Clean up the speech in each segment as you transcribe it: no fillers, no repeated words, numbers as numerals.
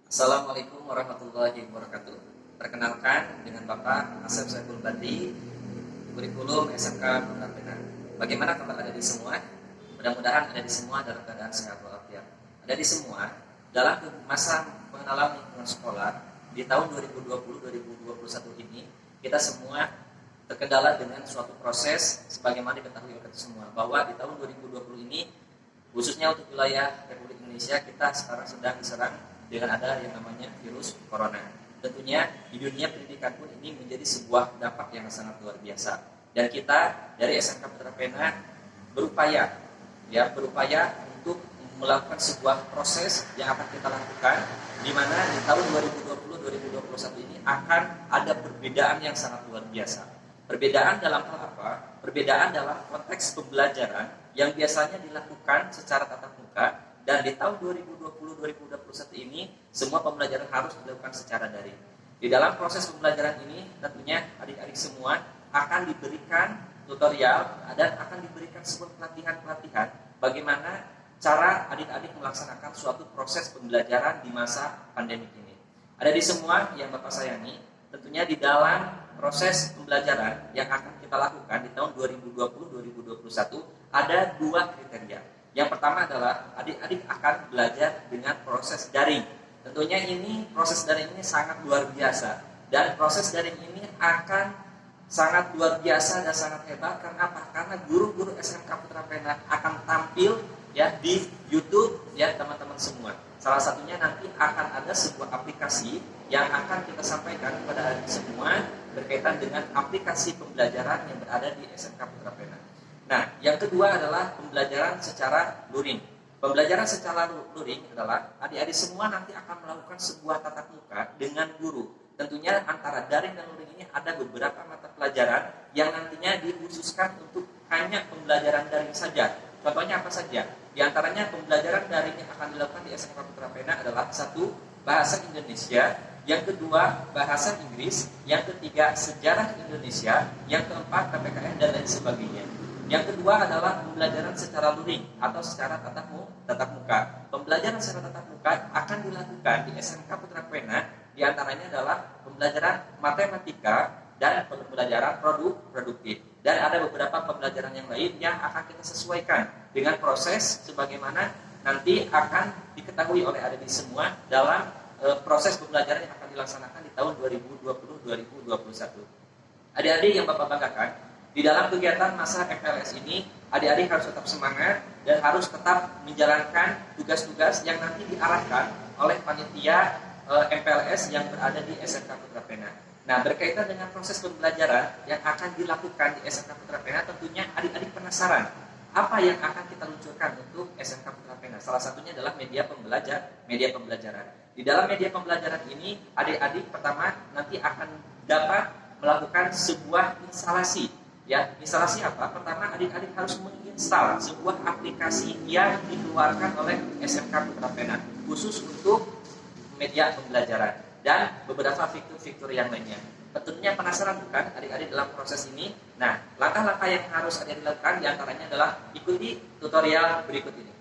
Assalamualaikum warahmatullahi wabarakatuh. Perkenalkan dengan Bapak Asep Saiful Badri, kurikulum SMK Putra Pena. Bagaimana kabar adik semua? Mudah-mudahan adik semua dalam keadaan sehat walafiat. Adik semua dalam masa pengenalan lingkungan sekolah di tahun 2020-2021 ini, kita semua terkendala dengan suatu proses sebagaimana diketahui oleh kita semua bahwa di tahun 2020 ini khususnya untuk wilayah Republik Indonesia kita sekarang sedang diserang dengan ada yang namanya virus corona. Tentunya di dunia pendidikan pun ini menjadi sebuah dampak yang sangat luar biasa. Dan kita dari SMK Putra Pena berupaya untuk melakukan sebuah proses yang akan kita lakukan di mana di tahun 2020-2021 ini akan ada perbedaan yang sangat luar biasa. Perbedaan dalam hal apa? Perbedaan dalam konteks pembelajaran yang biasanya dilakukan secara tatap muka, dan di tahun 2020-2021 ini semua pembelajaran harus dilakukan secara daring. Di dalam proses pembelajaran ini tentunya adik-adik semua akan diberikan tutorial dan akan diberikan sebuah pelatihan-pelatihan bagaimana cara adik-adik melaksanakan suatu proses pembelajaran di masa pandemi ini. Adik-adik semua yang Bapak sayangi, tentunya di dalam proses pembelajaran yang akan kita lakukan di tahun 2020-2021 ada dua kriteria. Yang pertama adalah adik-adik akan belajar dengan proses daring. Tentunya ini proses daring ini sangat luar biasa, dan proses daring ini akan sangat luar biasa dan sangat hebat. Karena apa? Karena guru-guru SMK Putra Pena akan tampil di YouTube teman-teman semua. Salah satunya nanti akan ada sebuah aplikasi yang akan kita sampaikan kepada adik semua berkaitan dengan aplikasi pembelajaran yang berada di SMK Putra Pena. Nah, yang kedua adalah pembelajaran secara luring. Pembelajaran secara luring adalah adik-adik semua nanti akan melakukan sebuah tatap muka dengan guru. Tentunya antara daring dan luring ini ada beberapa mata pelajaran yang nantinya dikhususkan untuk hanya pembelajaran daring saja. Contohnya apa saja? Di antaranya pembelajaran daring yang akan dilakukan di SMK Putra Pena adalah satu, bahasa Indonesia, yang kedua bahasa Inggris, yang ketiga sejarah Indonesia, yang keempat PPKN dan lain sebagainya. Yang kedua adalah pembelajaran secara luring atau secara tatap muka. Pembelajaran secara tatap muka akan dilakukan di SMK Putra Pena. Di antaranya adalah pembelajaran matematika dan pembelajaran produktif. Dan ada beberapa pembelajaran yang lain yang akan kita sesuaikan dengan proses sebagaimana nanti akan diketahui oleh adik semua dalam proses pembelajaran yang akan dilaksanakan di tahun 2020-2021. Adik-adik yang Bapak banggakan, di dalam kegiatan masa MPLS ini, adik-adik harus tetap semangat dan harus tetap menjalankan tugas-tugas yang nanti diarahkan oleh panitia MPLS yang berada di SMK Putra Pena. Nah, berkaitan dengan proses pembelajaran yang akan dilakukan di SMK Putra Pena, tentunya adik-adik penasaran apa yang akan kita luncurkan untuk SMK Putra Pena. Salah satunya adalah media pembelajaran. Di dalam media pembelajaran ini, adik-adik pertama nanti akan dapat melakukan sebuah instalasi. Instalasi apa? Pertama, adik-adik harus menginstal sebuah aplikasi yang dikeluarkan oleh SMK Putra Pena khusus untuk media pembelajaran dan beberapa fitur-fitur yang lainnya. Tentunya penasaran bukan adik-adik dalam proses ini? Nah, langkah-langkah yang harus adik-adik lakukan diantaranya adalah ikuti tutorial berikut ini.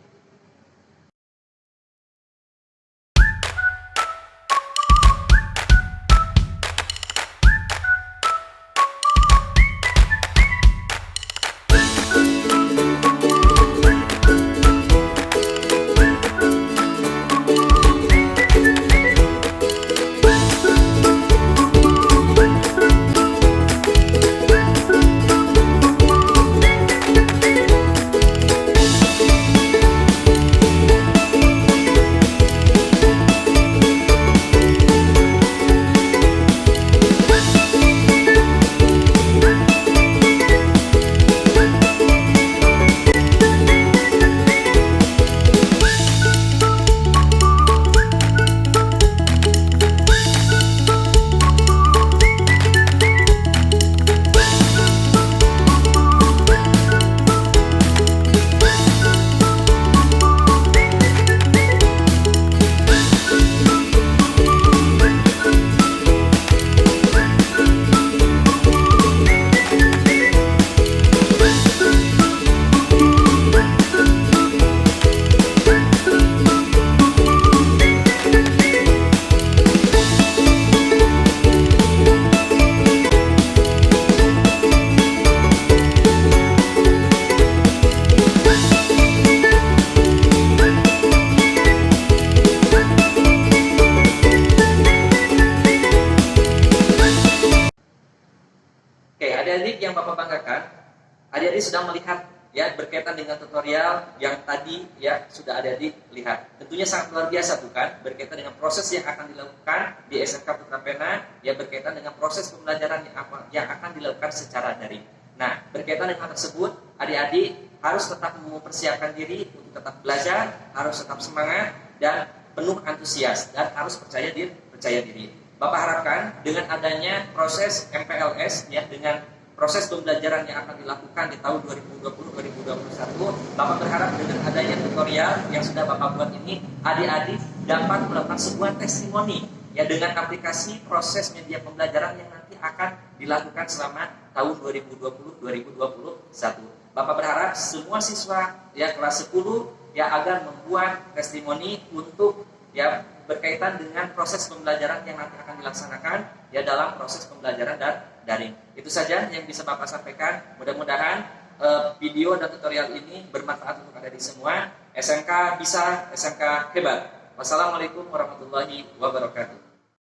Adik-adik sudah melihat ya berkaitan dengan tutorial yang tadi ya sudah adik-adik lihat. Tentunya sangat luar biasa bukan? Berkaitan dengan proses yang akan dilakukan di SMK Putra Pena ya berkaitan dengan proses pembelajaran yang akan dilakukan secara daring. Nah, berkaitan dengan hal tersebut, adik-adik harus tetap mempersiapkan diri untuk tetap belajar, harus tetap semangat dan penuh antusias dan harus percaya diri. Bapak harapkan dengan adanya proses MPLS ya dengan proses pembelajaran yang akan dilakukan di tahun 2020-2021, Bapak berharap dengan adanya tutorial yang sudah Bapak buat ini, adik-adik dapat melakukan sebuah testimoni ya dengan aplikasi proses media pembelajaran yang nanti akan dilakukan selama tahun 2020-2021. Bapak berharap semua siswa ya kelas 10 ya agar membuat testimoni untuk ya berkaitan dengan proses pembelajaran yang nanti akan dilaksanakan ya dalam proses pembelajaran dan daring. Itu saja yang bisa Bapak sampaikan. Mudah-mudahan video dan tutorial ini bermanfaat untuk adik-adik semua. SMK bisa, SMK hebat. Wassalamualaikum warahmatullahi wabarakatuh.